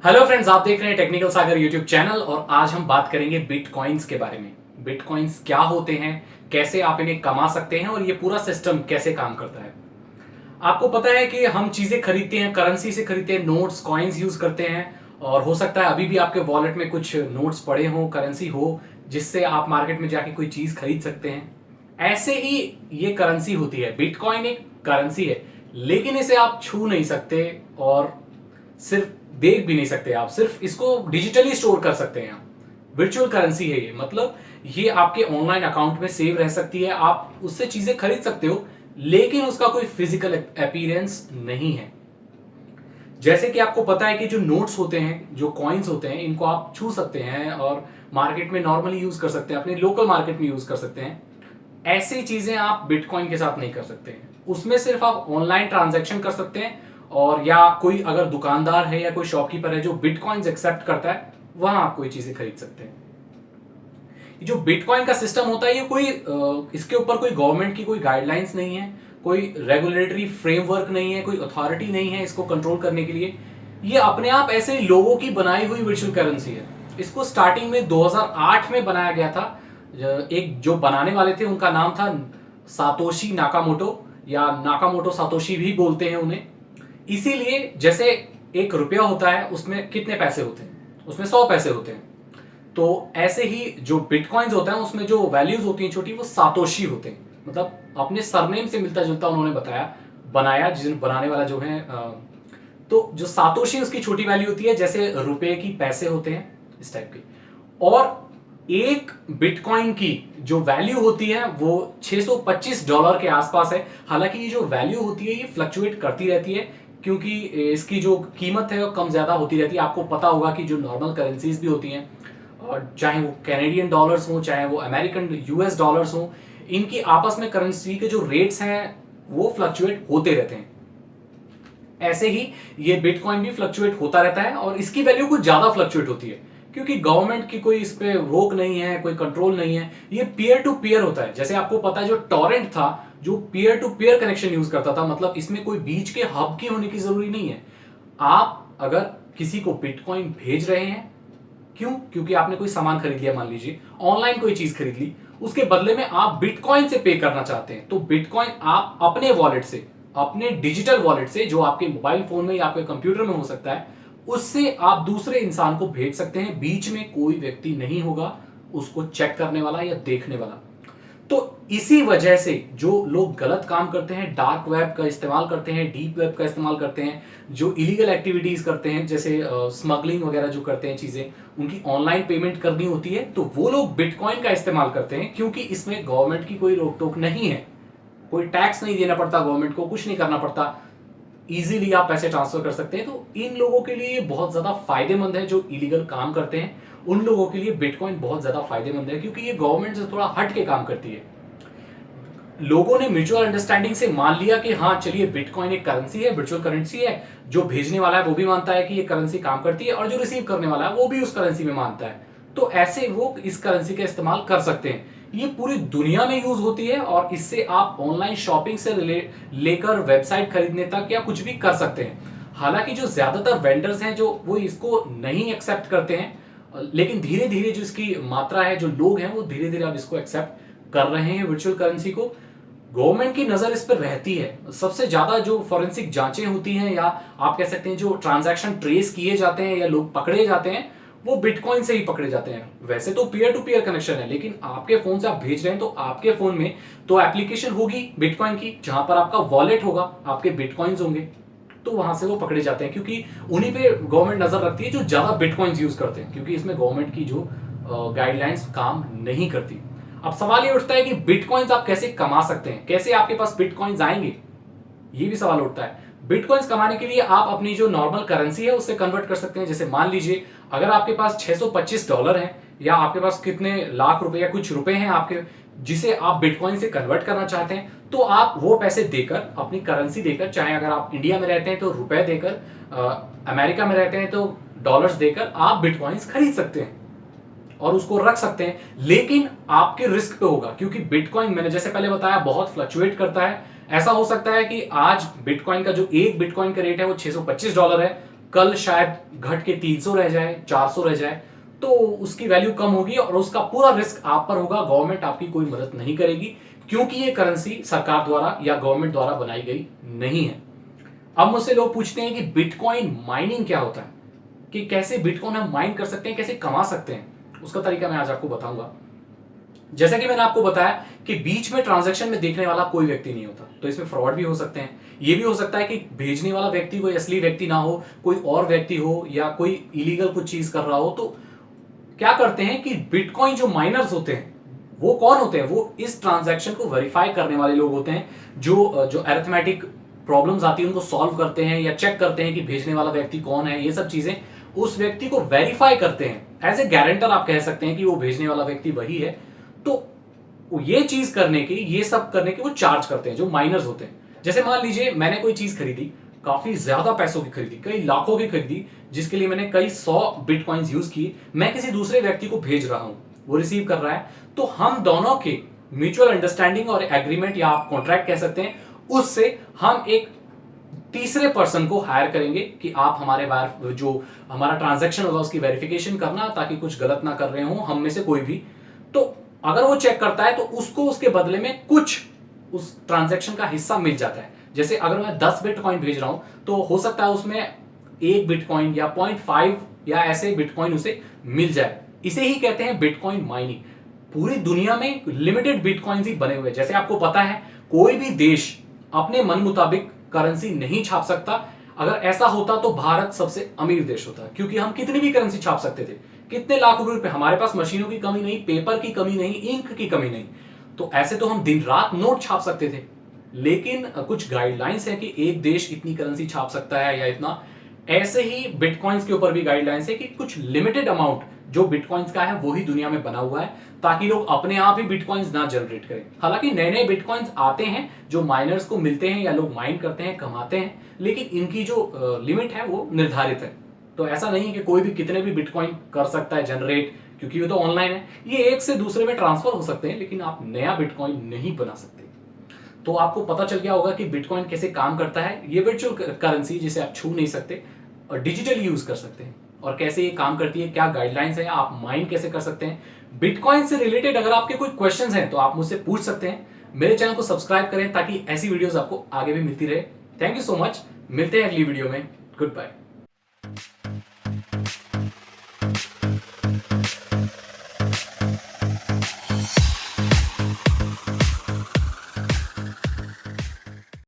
Hello friends, आप देख रहे हैं टेक्निकल सागर यूट्यूब चैनल और आज हम बात करेंगे बिटकॉइंस के बारे में। बिटकॉइंस क्या होते हैं, कैसे आप इन्हें कमा सकते हैं और ये पूरा सिस्टम कैसे काम करता है। आपको पता है कि हम चीजें खरीदते हैं, करेंसी से खरीदते हैं, नोट्स कॉइन्स यूज करते हैं और हो सकता है अभी भी आपके वॉलेट में कुछ नोट्स पड़े हों, करेंसी हो, जिससे आप मार्केट में जाके कोई चीज खरीद सकते हैं। ऐसे ही ये करेंसी होती है। बिटकॉइन एक करेंसी है, लेकिन इसे आप छू नहीं सकते और सिर्फ देख भी नहीं सकते। आप सिर्फ इसको डिजिटली स्टोर कर सकते हैं। वर्चुअल करेंसी है ये, मतलब ये आपके ऑनलाइन अकाउंट में सेव रह सकती है, आप उससे चीजें खरीद सकते हो, लेकिन उसका कोई फिजिकल अपीयरेंस नहीं है। जैसे कि आपको पता है कि जो नोट्स होते हैं, जो कॉइन्स होते हैं, इनको आप छू सकते हैं और मार्केट में नॉर्मली यूज कर सकते हैं, अपने लोकल मार्केट में यूज कर सकते हैं। ऐसी चीजें आप बिटकॉइन के साथ नहीं कर सकते हैं। उसमें सिर्फ आप ऑनलाइन ट्रांजैक्शन कर सकते हैं और या कोई अगर दुकानदार है या कोई शॉपकीपर है जो बिटकॉइंस एक्सेप्ट करता है, वहां आप कोई चीजें खरीद सकते हैं। जो बिटकॉइन का सिस्टम होता है, ये कोई इसके ऊपर कोई गवर्नमेंट की कोई गाइडलाइंस नहीं है, कोई रेगुलेटरी फ्रेमवर्क नहीं है, कोई अथॉरिटी नहीं है इसको कंट्रोल करने के लिए। ये अपने आप ऐसे लोगों की बनाई हुई वर्चुअल करेंसी है। इसको स्टार्टिंग में 2008 में बनाया गया था। एक जो बनाने वाले थे उनका नाम था सातोशी नाकामोटो, या नाकामोटो सातोशी भी बोलते हैं उन्हें। इसीलिए जैसे एक रुपया होता है, उसमें कितने पैसे होते हैं? उसमें 100 पैसे होते हैं। तो ऐसे ही जो बिटकॉइंस होता है उसमें जो वैल्यूज होती हैं छोटी, वो सातोशी होते हैं। मतलब अपने सरनेम से मिलता जुलता उन्होंने बताया, बनाया, जिन बनाने वाला जो है तो जो सातोशी उसकी छोटी वैल्यू होती है, जैसे रुपए की पैसे होते हैं, इस टाइप की। और एक बिटकॉइन की जो वैल्यू होती है वो $625 के आसपास है। हालांकि ये जो वैल्यू होती है ये फ्लक्चुएट करती रहती है, क्योंकि इसकी जो कीमत है वो कम ज्यादा होती रहती है। आपको पता होगा कि जो नॉर्मल करेंसीज भी होती हैं, और चाहे वो कैनेडियन डॉलर्स हो, चाहे वो अमेरिकन यूएस डॉलर्स हो, इनकी आपस में करेंसी के जो रेट्स हैं वो फ्लक्चुएट होते रहते हैं। ऐसे ही ये बिटकॉइन भी फ्लक्चुएट होता रहता है और इसकी वैल्यू कुछ ज्यादा फ्लक्चुएट होती है, क्योंकि गवर्नमेंट की कोई इस पे रोक नहीं है, कोई कंट्रोल नहीं है। ये पीयर टू पीयर होता है। जैसे आपको पता है जो टॉरेंट था, जो peer to peer connection use करता था, मतलब इसमें कोई बीच के हब की होने की जरूरी नहीं है। आप अगर किसी को बिटकॉइन भेज रहे हैं, क्यों? क्योंकि आपने कोई सामान खरीद लिया, मान लीजिए ऑनलाइन कोई चीज खरीद ली, उसके बदले में आप बिटकॉइन से पे करना चाहते हैं, तो बिटकॉइन आप अपने वॉलेट से, अपने डिजिटल वॉलेट से, जो आपके मोबाइल फोन में या आपके कंप्यूटर में हो सकता है, उससे आप दूसरे इंसान को भेज सकते हैं। बीच में कोई व्यक्ति नहीं होगा उसको चेक करने वाला या देखने वाला। तो इसी वजह से जो लोग गलत काम करते हैं, डार्क वेब का इस्तेमाल करते हैं, डीप वेब का इस्तेमाल करते हैं, जो इलीगल एक्टिविटीज करते हैं, जैसे स्मगलिंग वगैरह जो करते हैं चीजें, उनकी ऑनलाइन पेमेंट करनी होती है, तो वो लोग बिटकॉइन का इस्तेमाल करते हैं, क्योंकि इसमें गवर्नमेंट की कोई रोक टोक नहीं है। कोई टैक्स नहीं देना पड़ता गवर्नमेंट को, कुछ नहीं करना पड़ता, इजीली आप पैसे ट्रांसफर कर सकते हैं। तो इन लोगों के लिए ये बहुत ज्यादा फायदेमंद है, जो इलीगल काम करते हैं उन लोगों के लिए बिटकॉइन बहुत ज्यादा फायदेमंद है, क्योंकि ये गवर्नमेंट से थोड़ा हट के काम करती है। लोगों ने म्यूचुअल अंडरस्टैंडिंग से मान लिया कि हाँ चलिए, बिटकॉइन एक करेंसी है, वर्चुअल करेंसी है। जो भेजने वाला है वो भी मानता है कि ये करेंसी काम करती है, और जो रिसीव करने वाला है वो भी उस करेंसी में मानता है। तो ऐसे वो इस करेंसी का इस्तेमाल कर सकते हैं। ये पूरी दुनिया में यूज होती है और इससे आप ऑनलाइन शॉपिंग से लेकर वेबसाइट खरीदने तक या कुछ भी कर सकते हैं। हालांकि जो ज्यादातर वेंडर्स हैं जो वो इसको नहीं एक्सेप्ट करते हैं, लेकिन धीरे धीरे जो इसकी मात्रा है, जो लोग हैं, वो धीरे धीरे अब इसको एक्सेप्ट कर रहे हैं वर्चुअल करेंसी को। गवर्नमेंट की नजर इस पर रहती है। सबसे ज्यादा जो फॉरेंसिक जांचें होती हैं, या आप कह सकते हैं जो ट्रांजैक्शन ट्रेस किए जाते हैं या लोग पकड़े जाते हैं, वो बिटकॉइन से ही पकड़े जाते हैं। वैसे तो पीयर टू पीयर कनेक्शन है, लेकिन आपके फोन से आप भेज रहे हैं, तो आपके फोन में तो एप्लीकेशन होगी बिटकॉइन की, जहां पर आपका वॉलेट होगा, आपके बिटकॉइंस होंगे, तो वहां से वो पकड़े जाते हैं, क्योंकि उन्हीं पे गवर्नमेंट नजर रखती है जो ज्यादा बिटकॉइंस यूज करते हैं, क्योंकि इसमें गवर्नमेंट की जो गाइडलाइंस काम नहीं करती। अब सवाल ये उठता है कि बिटकॉइंस आप कैसे कमा सकते हैं, कैसे आपके पास बिटकॉइंस आएंगे, ये भी सवाल उठता है। बिटकॉइंस कमाने के लिए आप अपनी जो नॉर्मल करेंसी है उससे कन्वर्ट कर सकते हैं। जैसे मान लीजिए अगर आपके पास $625 है, या आपके पास कितने लाख रुपए या कुछ रुपए हैं आपके, जिसे आप बिटकॉइन से कन्वर्ट करना चाहते हैं, तो आप वो पैसे देकर, अपनी करेंसी देकर, चाहे अगर आप इंडिया में रहते हैं तो रुपए देकर, अमेरिका में रहते हैं तो डॉलर्स देकर आप बिटकॉइंस खरीद सकते हैं और उसको रख सकते हैं। लेकिन आपके रिस्क पे होगा, क्योंकि बिटकॉइन, मैंने जैसे पहले बताया, बहुत फ्लक्चुएट करता है। ऐसा हो सकता है कि आज बिटकॉइन का जो एक बिटकॉइन का रेट है वो $625 है, कल शायद घट के 300 रह जाए, 400 रह जाए, तो उसकी वैल्यू कम होगी और उसका पूरा रिस्क आप पर होगा। गवर्नमेंट आपकी कोई मदद नहीं करेगी क्योंकि ये करेंसी सरकार द्वारा या गवर्नमेंट द्वारा बनाई गई नहीं है। अब मुझसे लोग पूछते हैं कि बिटकॉइन माइनिंग क्या होता है, कि कैसे बिटकॉइन हम माइन कर सकते हैं, कैसे कमा सकते हैं, उसका तरीका मैं आज आपको बताऊंगा। जैसा कि मैंने आपको बताया कि बीच में ट्रांजैक्शन में देखने वाला कोई व्यक्ति नहीं होता, तो इसमें फ्रॉड भी हो सकते हैं। ये भी हो सकता है कि भेजने वाला व्यक्ति कोई असली व्यक्ति ना हो, कोई और व्यक्ति हो या कोई इलीगल कुछ चीज कर रहा हो। तो क्या करते हैं कि बिटकॉइन जो माइनर्स होते हैं वो कौन होते हैं, वो इस ट्रांजैक्शन को वेरीफाई करने वाले लोग होते हैं, जो अरिथमेटिक प्रॉब्लम्स आती है उनको सॉल्व करते हैं या चेक करते हैं कि भेजने वाला व्यक्ति कौन है। ये सब चीजें उस व्यक्ति को वेरीफाई करते हैं। एज ए गारंटर आप कह सकते हैं कि वो भेजने वाला व्यक्ति वही है। तो ये चीज करने की, ये सब करने की वो चार्ज करते हैं, जो माइनर्स होते हैं। जैसे मान लीजिए मैंने कोई चीज खरीदी, काफी ज्यादा पैसों की खरीदी, कई लाखों की खरीदी, जिसके लिए मैंने कई 100 बिटकॉइंस यूज किए, मैं किसी दूसरे व्यक्ति को भेज रहा हूं, वो रिसीव कर रहा है। तो हम दोनों के म्यूचुअल अंडरस्टैंडिंग और एग्रीमेंट या आप कॉन्ट्रैक्ट कह सकते हैं, उससे हम एक तीसरे पर्सन को हायर करेंगे कि आप हमारे जो हमारा ट्रांजैक्शन होगा उसकी वेरिफिकेशन करना, ताकि कुछ गलत ना कर रहे हो हम में से कोई भी। तो अगर वो चेक करता है तो उसको उसके बदले में कुछ उस ट्रांजैक्शन का हिस्सा मिल जाता है। जैसे अगर मैं 10 बिटकॉइन भेज रहा हूं तो हो सकता है उसमें 1 बिटकॉइन या 0.5 या ऐसे बिटकॉइन उसे मिल जाए। इसे ही कहते हैं बिटकॉइन माइनिंग। पूरी दुनिया में लिमिटेड बिटकॉइंस ही बने हुए हैं। जैसे आपको पता है कोई भी देश अपने मन मुताबिक करेंसी नहीं छाप सकता। अगर ऐसा होता तो भारत सबसे अमीर देश होता, क्योंकि हम कितनी भी करेंसी छाप सकते थे, कितने लाखों रुपए। हमारे पास मशीनों की कमी नहीं, पेपर की कमी नहीं, इंक की कमी नहीं, तो ऐसे तो हम दिन रात नोट छाप सकते थे। लेकिन कुछ गाइडलाइंस है कि एक देश इतनी करेंसी छाप सकता है या इतना। ऐसे ही बिटकॉइंस के ऊपर भी गाइडलाइंस है कि कुछ लिमिटेड अमाउंट जो बिटकॉइंस का है वही दुनिया में बना हुआ है, ताकि लोग अपने आप ही बिटकॉइंस ना जनरेट करें। हालांकि नए नए बिटकॉइंस आते हैं जो माइनर्स को मिलते हैं या लोग माइन करते हैं, कमाते हैं, लेकिन इनकी जो लिमिट है वो निर्धारित है। तो ऐसा नहीं है कि कोई भी कितने भी बिटकॉइन कर सकता है जनरेट, क्योंकि ये तो ऑनलाइन है। ये एक से दूसरे में ट्रांसफर हो सकते हैं, लेकिन आप नया बिटकॉइन नहीं बना सकते। तो आपको पता चल गया होगा कि बिटकॉइन कैसे काम करता है। ये वर्चुअल करेंसी जिसे आप छू नहीं सकते और डिजिटली यूज कर सकते हैं, और कैसे ये काम करती है, क्या गाइडलाइंस है, आप माइन कैसे कर सकते हैं। बिटकॉइन से रिलेटेड अगर आपके कोई क्वेश्चंस हैं तो आप मुझसे पूछ सकते हैं। मेरे चैनल को सब्सक्राइब करें ताकि ऐसी वीडियोस आपको आगे भी मिलती रहे। Thank you so much. मिलते हैं अगली वीडियो में। Good bye.